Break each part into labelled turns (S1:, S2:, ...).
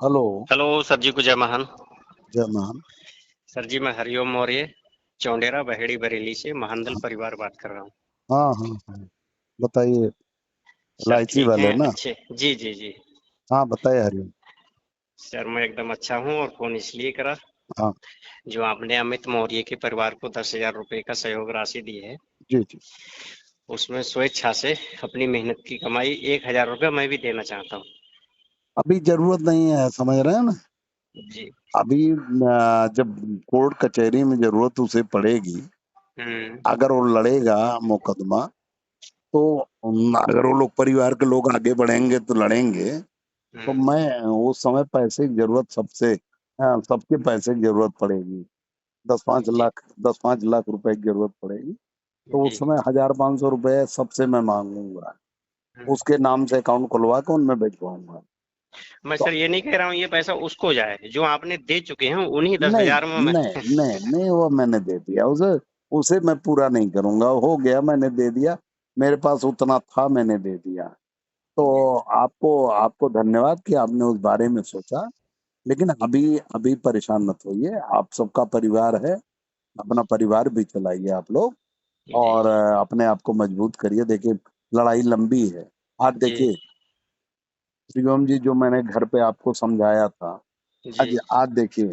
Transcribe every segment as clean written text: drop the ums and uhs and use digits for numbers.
S1: Hello.
S2: Hello sir जी को जय महान।
S1: जय महान।
S2: सर जी मैं हरिओम मौर्य चौंडेरा बहेड़ी बरेली से महानदल
S1: हाँ
S2: परिवार बात कर रहा हूँ।
S1: हाँ हाँ हाँ। बताइए।
S2: सर
S1: इलायची
S2: ठीक
S1: वाले
S2: हैं
S1: ना?
S2: अच्छे जी जी जी।
S1: हाँ बताइए हरिओम।
S2: सर मैं एकदम अच्छा हूँ और फोन इसलिए करा
S1: हाँ।
S2: जो आपने अमित मौर्य के परिवार को 10,000 रुपए का सहयोग राशि दी है।
S1: जी जी।
S2: उसमें स्वेच्छा से अपनी मेहनत की कमाई 1,000 रुपया मैं भी देना चाहता हूँ।
S1: अभी जरूरत नहीं है, समझ रहे हैं ना?
S2: जी।
S1: अभी जब कोर्ट कचहरी में जरूरत उसे पड़ेगी,
S2: हम्म।
S1: अगर वो लड़ेगा मुकदमा, तो अगर वो लोग परिवार के लोग आगे बढ़ेंगे तो लड़ेंगे। तो
S2: हम्म।
S1: मैं उस समय पैसे की जरूरत सबसे, हाँ, सबके पैसे की जरूरत पड़ेगी। दस पांच
S2: जी
S1: लाख 10-5 लाख रुपए की जरूरत पड़ेगी। तो
S2: जी।
S1: उस समय 1,000-500 रुपए सबसे मैं मांगूंगा।
S2: हम्म।
S1: उसके नाम से अकाउंट खुलवा के उनमें भिजवाऊंगा।
S2: मैं
S1: तो
S2: सर ये नहीं कह रहा हूँ ये पैसा उसको जाए, जो आपने दे चुके हैं उन्हीं दस
S1: नहीं
S2: हजार में मैं
S1: नहीं नहीं नहीं, वो मैंने दे दिया उसे। उसे मैं पूरा नहीं करूंगा, हो गया, मैंने दे दिया। मेरे पास उतना था, मैंने दे दिया। तो
S2: जी
S1: आपको आपको धन्यवाद कि आपने उस बारे में सोचा। लेकिन अभी अभी परेशान मत होइए, आप सबका परिवार है। अपना परिवार भी चलाइए आप लोग।
S2: जी
S1: और अपने आप को मजबूत करिए। देखिए, लड़ाई लंबी है। आज
S2: जी
S1: देखिए, शिवम जी, जो मैंने घर पे आपको समझाया था,
S2: जी
S1: आज आज देखिए,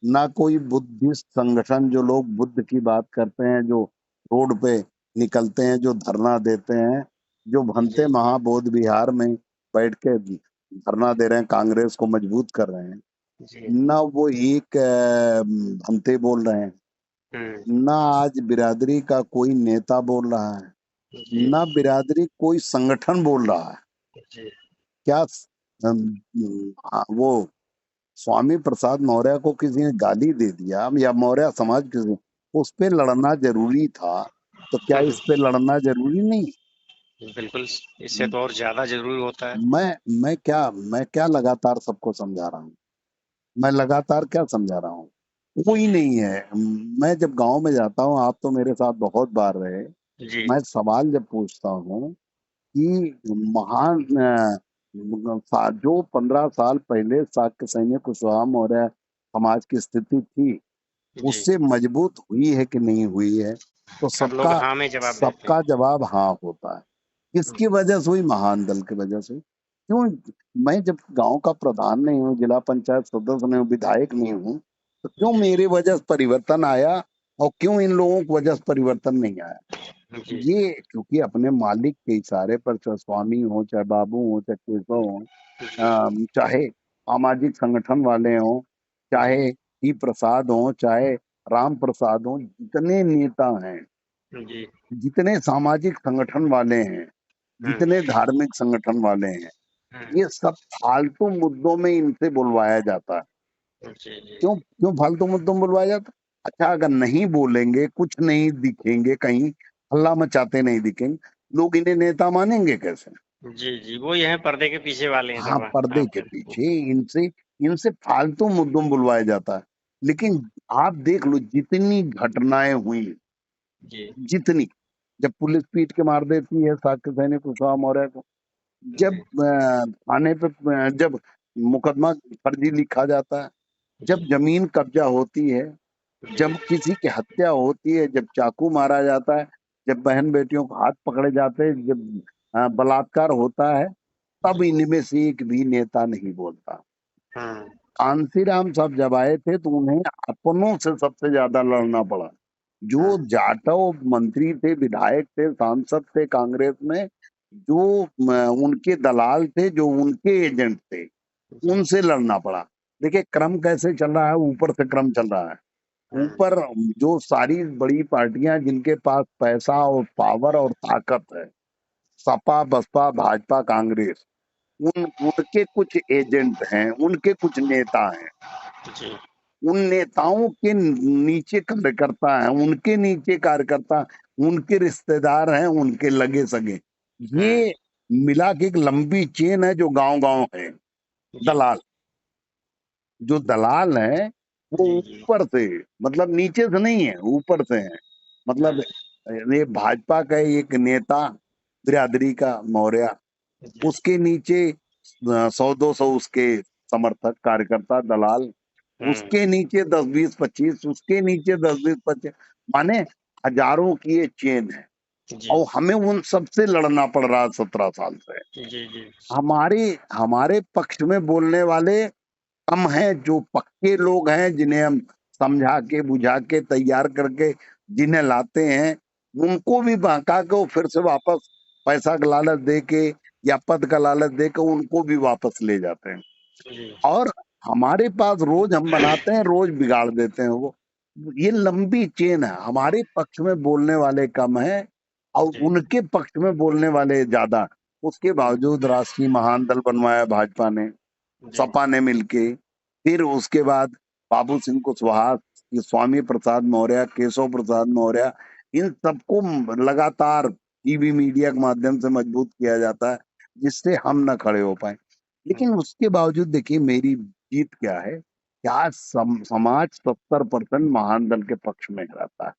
S1: ना कोई बुद्धिस्ट संगठन, जो लोग बुद्ध की बात करते हैं, जो रोड पे निकलते हैं, जो धरना देते हैं, जो भंते
S2: जी
S1: महाबोध विहार में बैठ के धरना दे रहे हैं, कांग्रेस को मजबूत कर रहे हैं,
S2: जी।
S1: ना वो एक भंते बोल रहे हैं,
S2: हुँ,
S1: ना आज बिरादरी का कोई नेता बोल रहा है,
S2: जी,
S1: ना बिरादरी कोई संगठन बोल रहा है।
S2: जी,
S1: क्या वो स्वामी प्रसाद मौर्य को किसी ने गाली दे दिया, या मौर्य समाज किसी, उस पे लड़ना जरूरी था? तो क्या
S2: हुँ,
S1: इस पे लड़ना जरूरी नहीं?
S2: बिल्कुल इससे तो और ज़्यादा ज़रूरी होता है।
S1: मैं क्या लगातार सबको समझा रहा हूँ? मैं लगातार क्या समझा रहा हूँ? कोई नहीं है। मैं जब गांव में जाता हूँ, आप तो मेरे साथ बहुत बार रहे,
S2: जी,
S1: मैं सवाल जब पूछता हूँ कि महान जो 15 साल पहले शाक्य सैन्य कुशवाहा मौर्य समाज की स्थिति थी,
S2: जी।
S1: उससे मजबूत हुई है कि नहीं हुई है? तो
S2: सब लोग
S1: सबका
S2: हाँ में जवाब देते हैं।
S1: सबका जवाब हाँ होता है। किसकी
S2: जी,
S1: वजह से हुई? महान दल की वजह से। क्यों? मैं जब गांव का प्रधान नहीं हूँ, जिला पंचायत सदस्य नहीं हूँ, विधायक नहीं हूँ, तो क्यों
S2: जी,
S1: मेरी वजह से परिवर्तन आया? और क्यों इन लोगों की वजह से परिवर्तन नहीं आया?
S2: जी,
S1: ये क्योंकि अपने मालिक के इशारे पर, चाहे स्वामी हो, चाहे बाबू हो, चाहे केशव हो,
S2: जी,
S1: चाहे सामाजिक संगठन वाले हों,
S2: जी,
S1: चाहे ई प्रसाद हो, चाहे राम प्रसाद हो, जितने नेता हैं,
S2: जी,
S1: जितने सामाजिक संगठन वाले हैं,
S2: हुँ,
S1: जितने धार्मिक संगठन वाले हैं,
S2: हुँ,
S1: ये सब फालतू मुद्दों में इनसे बुलवाया जाता है।
S2: जी, जी,
S1: क्यों क्यों फालतू मुद्दों में बुलवाया जाता है? अच्छा, अगर नहीं बोलेंगे, कुछ नहीं दिखेंगे, कहीं हल्ला मचाते नहीं दिखेंगे, लोग इन्हें नेता मानेंगे कैसे?
S2: जी, जी, वो ये हैं पर्दे के पीछे वाले हैं
S1: हाँ,
S2: सब
S1: पर्दे के
S2: आपके।
S1: पीछे इनसे इनसे फालतू मुद्दों में बुलवाया जाता है। लेकिन आप देख लो, जितनी घटनाएं हुई,
S2: जी,
S1: जितनी, जब पुलिस पीट के मार देती है साक्य सैनिक कुशवाहा मौर्य को, जब
S2: जी,
S1: थाने पे जब मुकदमा फर्जी लिखा जाता है, जब
S2: जी,
S1: जमीन कब्जा होती है,
S2: जी,
S1: जब किसी की हत्या होती है, जब चाकू मारा जाता है, जब बहन बेटियों को हाथ पकड़े जाते हैं, जब बलात्कार होता है, तब
S2: जी,
S1: इनमें से एक भी नेता नहीं बोलता।
S2: हुँ,
S1: कांशीराम साहब जब आए थे, तो उन्हें अपनों से सबसे ज्यादा लड़ना पड़ा। जो
S2: हुँ,
S1: जाटव मंत्री थे, विधायक थे, सांसद थे कांग्रेस में, जो उनके दलाल थे, जो उनके एजेंट थे,
S2: जी,
S1: उनसे लड़ना पड़ा। देखिए, क्रम कैसे चल रहा है, ऊपर से क्रम चल रहा है।
S2: हुँ,
S1: ऊपर जो सारी बड़ी पार्टियां, जिनके पास पैसा और पावर और ताकत है, सपा, बसपा, भाजपा, कांग्रेस, उनके कुछ एजेंट हैं, उनके कुछ नेता हैं,
S2: जी,
S1: उन नेताओं के नीचे कार्यकर्ता हैं, उनके नीचे कार्यकर्ता, उनके रिश्तेदार हैं, उनके लगे सगे,
S2: हुँ,
S1: ये मिला के एक लंबी चेन है, जो गांव गांव है।
S2: जी,
S1: दलाल, जो दलाल हैं, वो
S2: जी, जी,
S1: ऊपर से, मतलब नीचे से नहीं है, ऊपर से है।
S2: हुँ,
S1: मतलब ये भाजपा का एक नेता, बिरादरी का मौर्य,
S2: जी,
S1: उसके नीचे 100-200 उसके समर्थक, कार्यकर्ता, दलाल,
S2: हुँ,
S1: उसके नीचे 10-20-25, उसके नीचे 10-20-25, माने हजारों की ये चेन है
S2: जी।
S1: और हमें उन सबसे लड़ना पड़ रहा है 17 साल से।
S2: जी, जी।
S1: हमारे हमारे पक्ष में बोलने वाले कम हैं, जो पक्के लोग हैं, जिन्हें हम समझा के, बुझा के, तैयार करके जिन्हें लाते हैं, उनको भी बहका के वो फिर से वापस पैसा का लालच दे के या पद का लालच दे के उनको भी वापस ले जाते हैं।
S2: जी,
S1: और हमारे पास रोज हम बनाते हैं, रोज बिगाड़ देते हैं वो। ये लंबी चेन है, हमारे पक्ष में बोलने वाले कम हैं और
S2: जी,
S1: उनके पक्ष में बोलने वाले ज्यादा। उसके बावजूद राष्ट्रीय महान दल बनवाया भाजपा ने,
S2: जी,
S1: सपा ने मिलके, फिर उसके बाद बाबू सिंह कुशवाहा, ये स्वामी प्रसाद मौर्य, केशव प्रसाद मौर्य, इन सबको लगातार टीवी मीडिया के माध्यम से मजबूत किया जाता है, जिससे हम न खड़े हो पाए।
S2: हुँ,
S1: लेकिन उसके बावजूद देखिए मेरी जीत क्या है, कि आज समाज 70% महान दल के पक्ष में रहता है।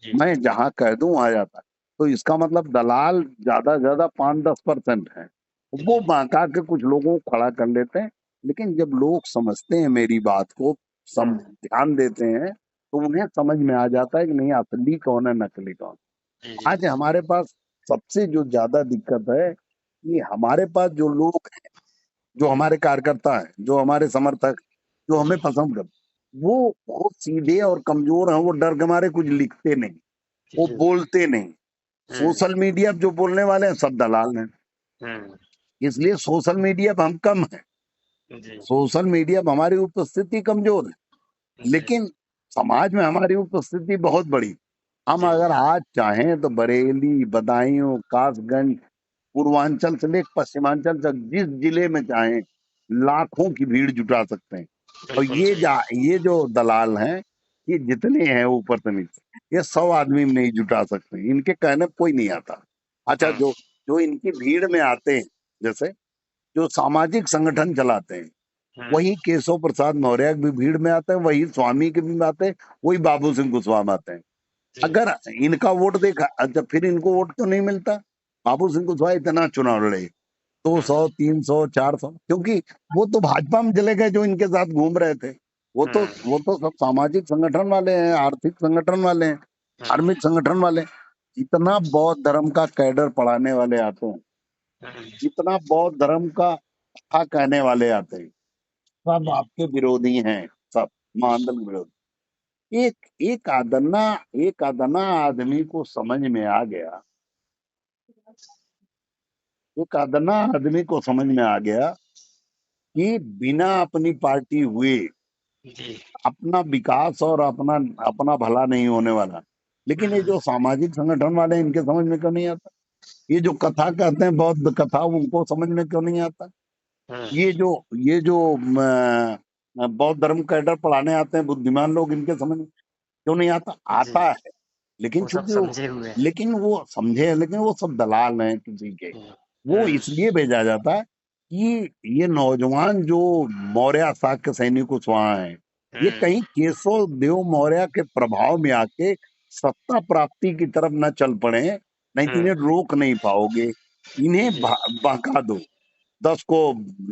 S2: जी,
S1: मैं जहाँ कह दूँ वहाँ जाता है। तो इसका मतलब दलाल ज़्यादा से ज़्यादा 5-10% हैं। वो
S2: जी,
S1: बहका के कुछ लोगों को खड़ा कर लेते हैं, लेकिन जब लोग समझते हैं मेरी बात को,
S2: हुँ,
S1: ध्यान देते हैं, तो उन्हें समझ में आ जाता है कि नहीं असली कौन है, नकली कौन।
S2: जी, जी,
S1: आज हमारे पास सबसे जो ज़्यादा दिक्कत है, कि हमारे पास जो लोग हैं, जो हमारे कार्यकर्ता हैं, जो हमारे समर्थक, जो हमें
S2: जी,
S1: पसंद करते, वो बहुत सीधे और कमज़ोर हैं, वो डर के मारे कुछ लिखते नहीं। वो
S2: जी,
S1: बोलते नहीं।
S2: हुँ,
S1: सोशल मीडिया पे जो बोलने वाले हैं सब दलाल हैं।
S2: हुँ,
S1: इसलिए सोशल मीडिया पे हम कम हैं।
S2: जी,
S1: सोशल मीडिया पे हमारी उपस्थिति कमज़ोर है,
S2: जी,
S1: लेकिन समाज में हमारी उपस्थिति बहुत बड़ी। हम
S2: जी,
S1: अगर आज चाहें तो बरेली, बदायूँ, कासगंज, पूर्वांचल से लेकर पश्चिमांचल तक जिस जिले में चाहें, लाखों की भीड़ जुटा सकते हैं। और
S2: बिल्कुल सही।
S1: ये जो दलाल हैं, ये जितने हैं ऊपर से नीचे, ये 100 आदमी में नहीं जुटा सकते। इनके कहने पे कोई नहीं आता। अच्छा,
S2: हुँ,
S1: जो जो इनकी भीड़ में आते हैं, जैसे जो सामाजिक संगठन चलाते हैं,
S2: हुँ,
S1: वही केशव प्रसाद मौर्य की भी भीड़ में आते हैं, वही स्वामी के भी में आते हैं, वही बाबू सिंह कुशवाहा में आते हैं।
S2: जी,
S1: अगर इनका वोट देखा, अच्छा फिर इनको वोट क्यों नहीं मिलता? बाबू सिंह कुशवाहा इतना चुनाव लड़े,
S2: हुँ,
S1: 200, 300, 400, क्योंकि वो तो भाजपा में चले गए जो इनके साथ घूम रहे थे।
S2: हुँ,
S1: वो तो सब सामाजिक संगठन वाले हैं, आर्थिक संगठन वाले हैं,
S2: हुँ,
S1: धार्मिक संगठन वाले हैं। जितना बौद्ध धर्म का कैडर पढ़ाने वाले आते हैं,
S2: हुँ,
S1: जितना बौद्ध धर्म का कथा कहने वाले आते हैं, सब
S2: जी,
S1: आपके विरोधी हैं, सब महानदल विरोधी। एक अदना आदमी को समझ में आ गया, एक अदना आदमी को समझ में आ गया कि बिना अपनी पार्टी हुए
S2: जी,
S1: अपना विकास और अपना अपना भला नहीं होने वाला। लेकिन ये
S2: हुँ,
S1: जो सामाजिक संगठन वाले हैं, इनके समझ में क्यों नहीं आता? ये जो कथा कहते हैं बौद्ध कथा, उनको समझ में क्यों नहीं आता?
S2: हुँ,
S1: ये जो बौद्ध धर्म का कैडर पढ़ाने आते हैं बुद्धिमान लोग, इनके समझ में क्यों नहीं आता?
S2: जी,
S1: आता है, लेकिन
S2: वो सब
S1: चूंकि वो
S2: समझे हुए हैं।
S1: लेकिन वो समझे, लेकिन वो सब दलाल हैं किसी के।
S2: हुँ,
S1: वो
S2: हुँ,
S1: इसलिए भेजा जाता है कि ये नौजवान जो मौर्य शाक्य सैनिक वहाँ हैं, ये
S2: हुँ,
S1: कहीं केशव देव मौर्य के प्रभाव में आके सत्ता प्राप्ति की तरफ न चल पड़े, नहीं तो
S2: हुँ,
S1: इन्हें रोक नहीं पाओगे। इन्हें
S2: जी,
S1: बहका दो। 10 को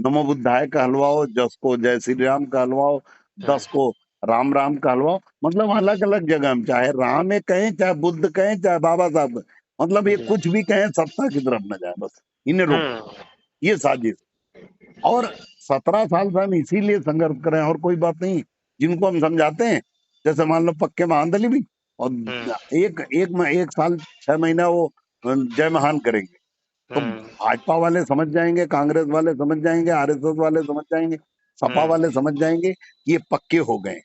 S1: नमो बुद्धाय कहलवाओ, 10 को जय श्री राम कहलवाओ,
S2: हुँ,
S1: 10 को राम राम कहलवाओ। मतलब अलग-अलग जगह में चाहे राम में कहें, चाहे बुद्ध कहें, चाहे बाबा साहब कहें। मतलब ये
S2: जी,
S1: कुछ भी कहें, सत्ता की तरफ न जाए बस, इन्हें रोको।
S2: हुँ,
S1: ये साजिश। और 17 साल से हम इसीलिए संघर्ष कर रहे हैं और कोई बात नहीं। जिनको हम समझाते हैं, जैसे मान लो पक्के महानदली भी, और
S2: हुँ,
S1: एक साल 6 महीना वो जय महान करेंगे। तो
S2: हुँ,
S1: भाजपा वाले समझ जाएँगे, कांग्रेस वाले समझ जाएँगे, आरएसएस वाले समझ जाएँगे, सपा
S2: हुँ,
S1: वाले समझ जाएँगे कि ये पक्के हो गए हैं।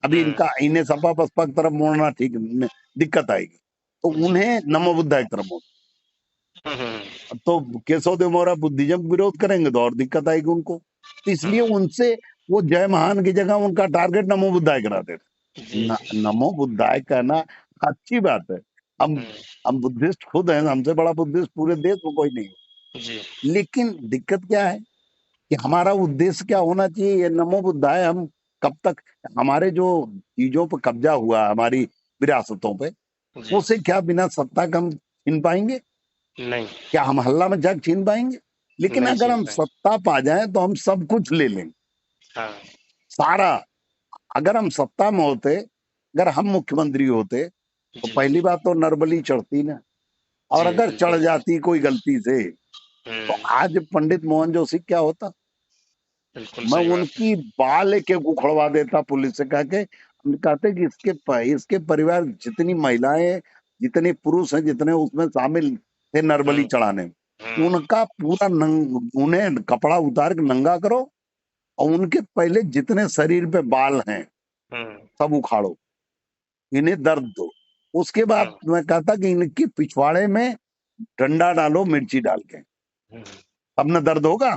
S1: अभी
S2: हुँ,
S1: इन्हें सपा-बसपा की तरफ मोड़ना ठीक न दिक्कत आएगी। तो
S2: जी,
S1: उन्हें नमो बुद्धाय की तरफ मोड़ो।
S2: हुँ, हुँ,
S1: तो केशव देव मौर्य बुद्धिज़्म का विरोध करेंगे तो और दिक्कत आएगी उनको। तो इसलिए
S2: हुँ,
S1: उनसे वो जय महान की जगह उनका टारगेट नमो बुद्धाय करा देते।
S2: जी,
S1: न
S2: जी,
S1: नमो बुद्धाय कहना अच्छी बात है। हम
S2: हुँ,
S1: हम बुद्धिस्ट खुद हैं, हमसे बड़ा बुद्धिस्ट पूरे देश में कोई नहीं है।
S2: जी,
S1: लेकिन दिक्कत क्या है कि हमारा उद्देश्य क्या होना चाहिए? ये नमो बुद्धाय हम कब तक, हमारे जो चीज़ों पे कब्ज़ा हुआ है, हमारी विरासतों पे,
S2: जी,
S1: उसे क्या बिना सत्ता के हम छीन पाएँगे?
S2: नहीं,
S1: क्या हम हल्ला में जाके छीन पाएँगे? लेकिन
S2: नहीं
S1: अगर
S2: छीन
S1: हम
S2: पाएँगे।
S1: सत्ता पा जाएँ तो हम सब कुछ ले लेंगे।
S2: हाँ।
S1: सारा। अगर हम सत्ता में होते, अगर हम मुख्यमंत्री होते, तो
S2: जी,
S1: पहली बात तो नरबली चढ़ती ना, और
S2: जी,
S1: अगर चढ़
S2: बिल्कुल।
S1: जाती कोई गलती से, तो
S2: हुँ,
S1: आज पंडित मोहन जोशी क्या होता।
S2: बिल्कुल
S1: मैं
S2: सही बात है।
S1: उनकी बाल एक एक उखड़वा देता पुलिस से, कह के हम कहते कि इसके परिवार जितनी महिलाएं, जितने पुरुष हैं, जितने उसमें शामिल थे नरबली
S2: हुँ,
S1: चढ़ाने में,
S2: हुँ,
S1: उनका पूरा उन्हें कपड़ा उतार के नंगा करो, और उनके पहले जितने शरीर पे बाल हैं
S2: हुँ,
S1: सब उखाड़ो, इन्हें दर्द दो। उसके
S2: हुँ,
S1: बाद मैं कहता कि इनके पिछवाड़े में डंडा डालो मिर्ची डाल के,
S2: हुँ,
S1: तब न दर्द होगा।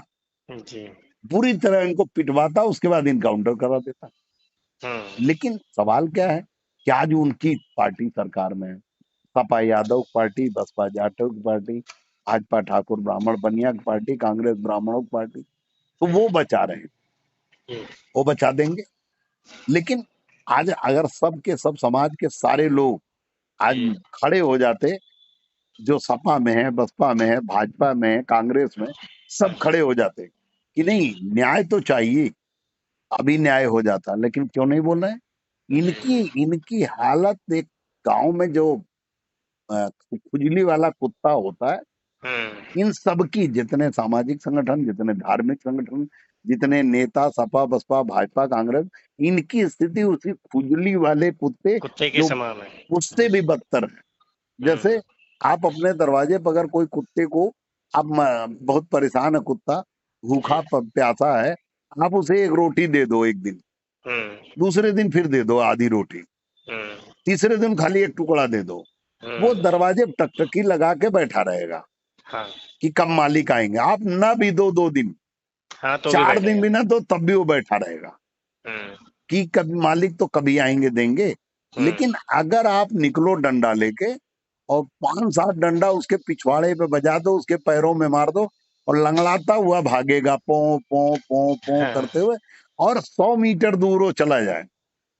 S2: जी,
S1: पूरी तरह इनको पिटवाता, उसके बाद इनकाउंटर करा देता।
S2: हुँ,
S1: लेकिन सवाल क्या है कि आज उनकी पार्टी सरकार में है। सपा यादव की पार्टी, बसपा जाटव की पार्टी, भाजपा ठाकुर ब्राह्मण बनिया की पार्टी, कांग्रेस ब्राह्मणों की पार्टी, तो वो बचा रहे हैं,
S2: जी,
S1: वो बचा देंगे। लेकिन आज अगर सब के सब समाज के सारे लोग आज
S2: जी,
S1: खड़े हो जाते, जो सपा में है, बसपा में है, भाजपा में है, कांग्रेस में,
S2: हाँ
S1: सब
S2: जी,
S1: खड़े हो जाते कि
S2: जी,
S1: नहीं न्याय तो चाहिए, अभी न्याय हो जाता। लेकिन क्यों नहीं बोल रहे हैं? इनकी
S2: जी,
S1: इनकी हालत एक गांव में जो खुजली वाला कुत्ता होता है,
S2: हुँ,
S1: इन सब की, जितने सामाजिक संगठन, जितने धार्मिक संगठन, जितने नेता, सपा बसपा भाजपा कांग्रेस, इनकी स्थिति उसी खुजली वाले कुत्ते,
S2: कुत्ते के
S1: जो
S2: समान है।
S1: उससे
S2: जी,
S1: भी बदतर है। जैसे
S2: हुँ,
S1: आप अपने दरवाजे पर अगर कोई कुत्ते को, अब बहुत परेशान है कुत्ता,
S2: जी,
S1: भूखा प्यासा है, आप उसे एक रोटी दे दो एक दिन,
S2: हुँ,
S1: दूसरे दिन फिर दे दो आधी रोटी,
S2: हुँ,
S1: तीसरे दिन खाली एक टुकड़ा दे दो, वो
S2: हुँ,
S1: दरवाजे पे टकटकी लगा के बैठा रहेगा
S2: हाँ,
S1: कि कब मालिक आएंगे। आप ना भी दो 2 दिन,
S2: हाँ, तो भी
S1: 4 दिन
S2: बैठेगा।
S1: भी ना दो, तब भी वो बैठा रहेगा
S2: हुँ,
S1: कि कभी मालिक तो कभी आएंगे देंगे।
S2: हुँ,
S1: लेकिन अगर आप निकलो डंडा लेके और 5-7 डंडा उसके पिछवाड़े पे बजा दो, उसके पैरों में मार दो, और लंगड़ाता हुआ भागेगा पो पो पो पो
S2: हाँ,
S1: करते हुए, और 100 मीटर दूर वो चला जाए,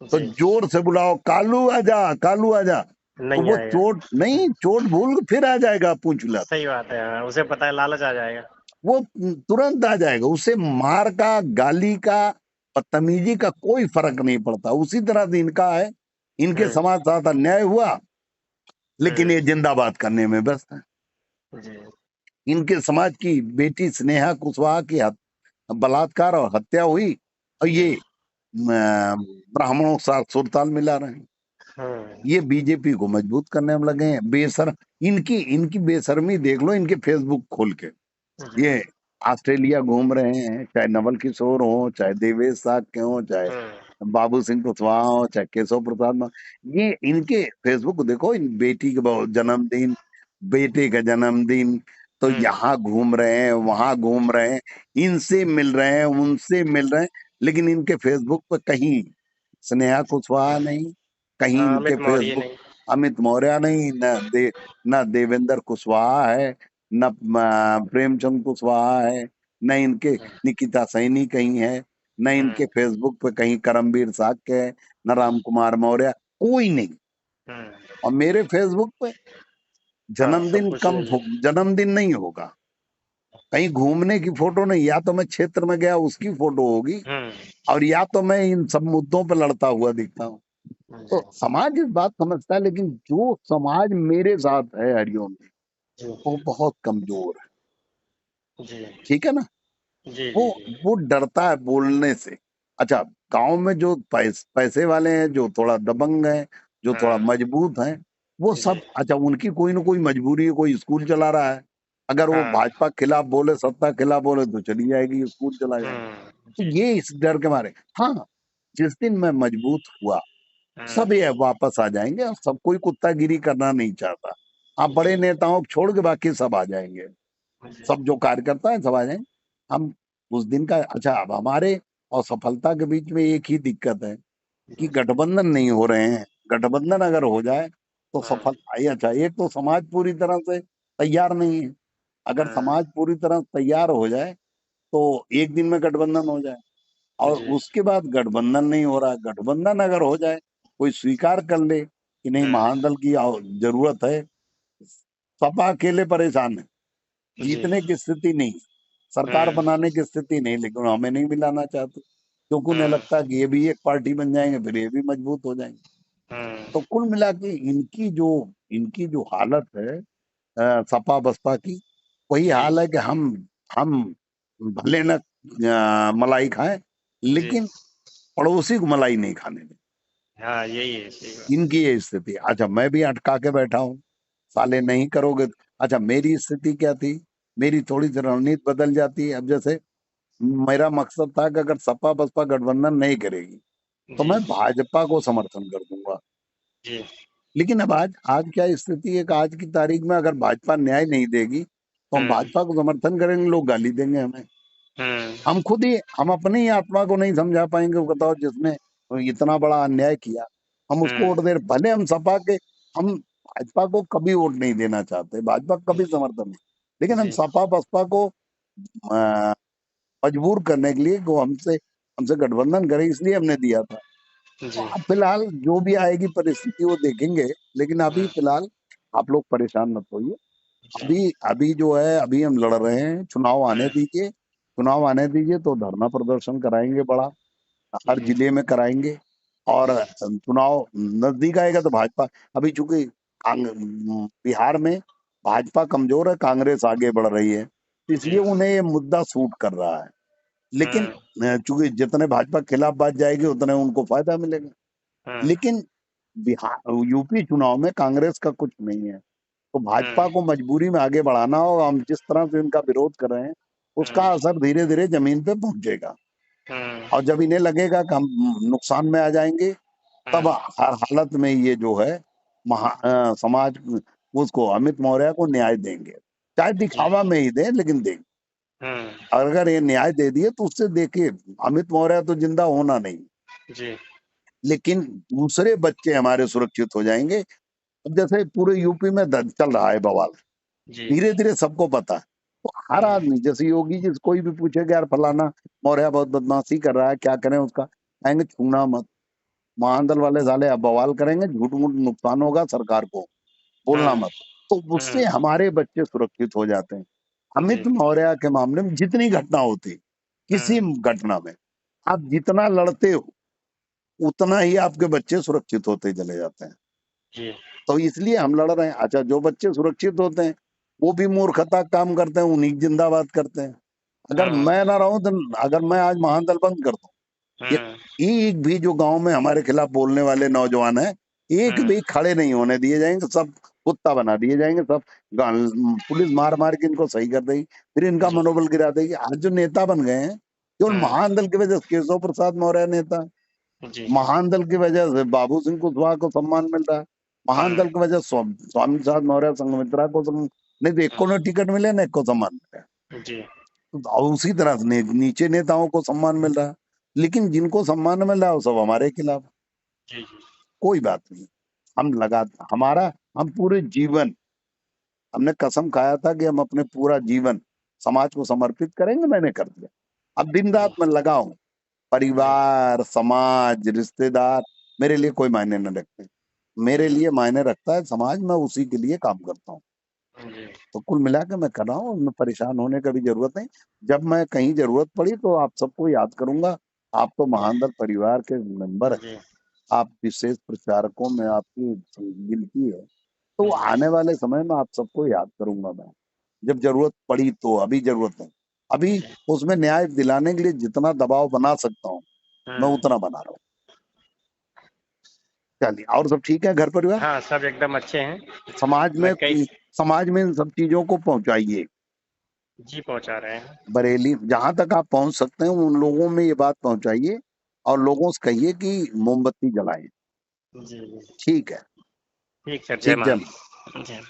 S1: तो
S2: जी,
S1: जोर से बुलाओ कालू आजा, कालू आजा, तो
S2: नहीं
S1: वो
S2: आएगा।
S1: चोट नहीं, चोट भूल के फिर आ जाएगा पूंछ हिला के।
S2: सही बात है, हाँ, उसे पता है लालच आ जाएगा।
S1: वो तुरंत आ जाएगा, उसे मार का, गाली का, बदतमीजी का कोई फर्क नहीं पड़ता। उसी तरह से इनका है, इनके
S2: हुँ,
S1: समाज साथ अन्याय हुआ, लेकिन ये
S2: हुँ,
S1: जिंदाबाद करने में व्यस्त है।
S2: जी,
S1: इनके समाज की बेटी स्नेहा कुशवाहा की बलात्कार और हत्या हुई, और
S2: जी,
S1: ये ब्राह्मणों के साथ सुरताल मिला रहे हैं।
S2: हुँ,
S1: ये बीजेपी को मजबूत करने में लगे हैं। इनकी इनकी बेशर्मी देख लो, इनके फेसबुक खोल के।
S2: जी,
S1: ये ऑस्ट्रेलिया घूम रहे हैं, चाहे नवल किशोर हो, चाहे देवेश साक्य हो, चाहे
S2: हुँ,
S1: बाबू सिंह कुशवाहा हो, चाहे केशव प्रसाद ये इनके फेसबुक देखो। इन बेटी का जन्मदिन, बेटे का जन्मदिन, तो
S2: हुँ,
S1: यहाँ घूम रहे हैं, वहां घूम रहे हैं, इनसे मिल रहे हैं, उनसे मिल रहे हैं, लेकिन इनके फेसबुक पर कहीं स्नेहा कुशवाहा नहीं, कहीं
S2: हाँ,
S1: इनके
S2: अमित मौर्य
S1: फेसबुक
S2: नहीं।
S1: अमित मौर्य नहीं, न देवेंद्र कुशवाहा है, न प्रेमचंद कुशवाहा है, न इनके
S2: हुँ,
S1: निकिता सैनी कहीं है, न
S2: हुँ,
S1: इनके फेसबुक पे कहीं करमवीर साक्य है, न राम कुमार मौर्य, कोई नहीं।
S2: हुँ,
S1: और मेरे फेसबुक पे
S2: हाँ, सब कुछ यही है।
S1: जन्मदिन नहीं होगा, कहीं घूमने की फोटो नहीं, या तो मैं क्षेत्र में गया उसकी फोटो होगी,
S2: हुँ,
S1: और या तो मैं इन सब मुद्दों पे लड़ता हुआ दिखता हूँ।
S2: जी,
S1: तो समाज इस बात समझता है, लेकिन जो समाज मेरे साथ है हरिओम में,
S2: जी,
S1: वो बहुत कमजोर है।
S2: जी,
S1: ठीक है ना?
S2: जी,
S1: वो
S2: जी, जी,
S1: वो डरता है बोलने से। अच्छा, गांव में जो पैसे वाले हैं, जो थोड़ा दबंग हैं, जो थोड़ा
S2: हाँ,
S1: मजबूत हैं, वो
S2: जी,
S1: सब, अच्छा उनकी कोई ना कोई मजबूरी है, कोई स्कूल चला रहा है, अगर वो
S2: हाँ,
S1: भाजपा के खिलाफ बोले, सत्ता के खिलाफ बोले, तो चली जाएगी, स्कूल चला जाएगा।
S2: हुँ,
S1: तो
S2: जी,
S1: ये इस डर के मारे, हाँ, जिस दिन मैं मजबूत हुआ,
S2: हुँ,
S1: सब ये वापस आ जाएंगे, और सब कोई कुत्तागिरी करना नहीं चाहता। आप बड़े
S2: जी,
S1: नेताओं को छोड़ के बाकी सब आ जाएंगे,
S2: जी,
S1: सब जो कार्यकर्ता है सब आ जाएंगे। हम उस दिन का, अच्छा अब हमारे और सफलता के बीच में एक ही दिक्कत है कि
S2: जी,
S1: गठबंधन नहीं हो रहे हैं। गठबंधन अगर हो जाए तो
S2: हाँ,
S1: सफल अच्छा, एक तो समाज पूरी तरह से तैयार नहीं है। अगर
S2: हाँ,
S1: समाज पूरी तरह से तैयार हो जाए तो एक दिन में गठबंधन हो जाए, और
S2: जी,
S1: उसके बाद गठबंधन नहीं हो रहा, गठबंधन अगर हो जाए, कोई स्वीकार कर ले कि नहीं
S2: हुँ,
S1: महादल की जरूरत है, सपा अकेले परेशान है,
S2: जी,
S1: जीतने की स्थिति नहीं, सरकार
S2: हुँ,
S1: बनाने की स्थिति नहीं, लेकिन हमें नहीं मिलाना चाहते। क्योंकि उन्हें
S2: हुँ,
S1: लगता है कि ये भी एक पार्टी बन जाएंगे, फिर ये भी मजबूत हो जाएंगे। तो
S2: हुँ,
S1: कुल मिला के इनकी जो हालत है सपा बसपा की, वही
S2: जी,
S1: हाल है कि हम भले न मलाई खाएं,
S2: जी।
S1: लेकिन पड़ोसी को मलाई नहीं खाने दें।
S2: हाँ, यही है, सही बात।
S1: इनकी ये स्थिति है। अच्छा, मैं भी अटका के बैठा हूँ, साले नहीं करोगे अच्छा, मेरी स्थिति क्या थी, मेरी थोड़ी सी रणनीति बदल जाती है। अब जैसे मेरा मकसद था कि अगर सपा बसपा गठबंधन नहीं करेगी तो
S2: जी,
S1: मैं भाजपा को समर्थन कर दूंगा।
S2: जी।
S1: लेकिन अब आज आज क्या स्थिति है कि आज की तारीख में अगर भाजपा न्याय नहीं देगी तो हम
S2: हुँ,
S1: भाजपा को समर्थन करेंगे, लोग गाली देंगे हमें।
S2: हुँ,
S1: हम अपनी ही आत्मा को नहीं समझा पाएंगे, बताओ, जिसने इतना बड़ा अन्याय किया, हम उसको
S2: हुँ,
S1: वोट दे रहे। भले हम भाजपा को कभी वोट नहीं देना चाहते, भाजपा को कभी समर्थन नहीं, लेकिन हम
S2: जी,
S1: सपा बसपा को अ, मजबूर करने के लिए, वो हमसे हमसे गठबंधन करे, इसलिए हमने दिया था। तो
S2: जी,
S1: अब फिलहाल जो भी आएगी परिस्थिति वो देखेंगे, लेकिन अभी
S2: हुँ,
S1: फिलहाल आप लोग परेशान मत होइए।
S2: जी,
S1: अभी अभी जो है, अभी हम लड़ रहे हैं, चुनाव आने
S2: हुँ,
S1: दीजिए, चुनाव आने दीजिए तो धरना प्रदर्शन कराएंगे बड़ा, हर
S2: जी,
S1: जिले में कराएंगे। और
S2: जी,
S1: चुनाव नजदीक आएगा तो भाजपा, अभी चूंकि बिहार में भाजपा कमजोर है, कांग्रेस आगे बढ़ रही है, तो इसलिए
S2: जी,
S1: उन्हें ये मुद्दा सूट कर रहा है। लेकिन
S2: हुँ,
S1: चूंकि जितने भाजपा के खिलाफ बात जाएगी उतने उनको फायदा मिलेगा।
S2: हुँ,
S1: लेकिन बिहार यूपी चुनाव में कांग्रेस का कुछ नहीं है, तो भाजपा
S2: हुँ,
S1: को मजबूरी में आगे बढ़ाना होगा। हम जिस तरह से इनका विरोध कर रहे हैं, उसका
S2: हुँ,
S1: असर धीरे धीरे जमीन पे पहुंचेगा।
S2: हुँ,
S1: और जब इन्हें लगेगा कि हम नुकसान में आ जाएंगे, तब
S2: हुँ,
S1: हर हालत में ये जो है समाज उसको, अमित मौर्य को न्याय देंगे, चाहे
S2: जी,
S1: दिखावा में ही दें, लेकिन देंगे।
S2: हुँ,
S1: अगर ये न्याय दे दिए तो उससे देखिए, अमित मौर्य तो जिंदा होना नहीं,
S2: जी,
S1: लेकिन दूसरे बच्चे हमारे सुरक्षित हो जाएंगे। अब जैसे पूरे यूपी में चल रहा है बवाल,
S2: जी,
S1: धीरे धीरे सबको पता है। तो हर
S2: हुँ,
S1: आदमी, जैसे योगी जी से कोई भी पूछेगा, यार फलाना मौर्य बहुत बदमाशी कर रहा है, क्या करें उसका, कहेंगे छूना मत। महादल वाले साले अब बवाल करेंगे, झूठ मूठ नुकसान होगा सरकार को, बोलना
S2: हुँ,
S1: मत। तो
S2: हुँ,
S1: उससे हमारे बच्चे सुरक्षित हो जाते हैं। अमित
S2: जी,
S1: मौर्य के मामले में जितनी घटना होती, किसी
S2: हुँ,
S1: घटना में आप जितना लड़ते हो, उतना ही आपके बच्चे सुरक्षित होते चले जाते हैं।
S2: जी,
S1: तो इसलिए हम लड़ रहे हैं। अच्छा, जो बच्चे सुरक्षित होते हैं वो भी मूर्खता काम करते हैं, उन्हीं की जिंदाबाद करते हैं। अगर
S2: हाँ,
S1: मैं ना रहूं तो, अगर मैं आज महादल बंद कर दूं, ये
S2: हुँ,
S1: एक भी जो गांव में हमारे खिलाफ बोलने वाले नौजवान हैं, एक
S2: हुँ,
S1: भी खड़े नहीं होने दिए जाएंगे, सब कुत्ता बना दिए जाएंगे, सब पुलिस मार मार के इनको सही कर देगी, फिर इनका
S2: जी,
S1: मनोबल गिरा देगी। आज जो नेता बन गए हैं केवल
S2: हुँ,
S1: महान दल की वजह से, केशव प्रसाद मौर्य नेता,
S2: जी,
S1: महान दल की वजह से बाबू सिंह कुशवाहा को सम्मान मिल रहा है, महान
S2: हुँ,
S1: दल की वजह से स्वामी प्रसाद मौर्य संघमित्रा को नहीं तो एक को ना टिकट मिले ना एक को सम्मान मिले।
S2: जी,
S1: तो और उसी तरह से नीचे नेताओं को सम्मान मिल रहा है, लेकिन जिनको सम्मान मिल रहा है वो सब हमारे खिलाफ।
S2: जी, जी,
S1: कोई बात नहीं, हम लगा हमारा हम पूरे जीवन, हमने कसम खाया था कि हम अपने पूरा जीवन समाज को समर्पित करेंगे, मैंने कर दिया। अब दिन रात
S2: जी,
S1: मैं लगा हूं,
S2: जी,
S1: परिवार, समाज, रिश्तेदार मेरे लिए कोई मायने न रखते। मेरे
S2: हुँ,
S1: लिए मायने रखता है समाज, मैं उसी के लिए काम करता हूँ।
S2: जी,
S1: तो कुल मिला के मैं कर रहा हूँ, मैं परेशान होने का भी जरूरत नहीं। जब मैं कहीं जरूरत पड़ी तो आप सबको याद करूंगा। आप तो महानदल परिवार के मेंबर हैं,
S2: जी,
S1: आप विशेष प्रचारकों में आपकी गिनती है, तो
S2: जी,
S1: आने वाले समय में आप सबको याद करूंगा मैं, जब जरूरत पड़ी। तो अभी जरूरत नहीं, अभी
S2: जी,
S1: उसमें न्याय दिलाने के लिए जितना दबाव बना सकता हूँ मैं
S2: हुँ।
S1: उतना बना रहा हूँ। चलिए, और सब ठीक है घर परिवार?
S2: हाँ, सब एकदम अच्छे हैं।
S1: समाज
S2: मैं
S1: में
S2: कई
S1: समाज में इन सब चीजों को पहुंचाइए।
S2: जी, पहुँचा रहे हैं।
S1: बरेली जहां तक आप पहुंच सकते हैं उन लोगों में ये बात पहुंचाइए, और लोगों से कहिए कि मोमबत्ती जलाएं।
S2: जी, जी।
S1: ठीक है।
S2: ठीक सर, जय
S1: ठीक, जय।
S2: महान। जय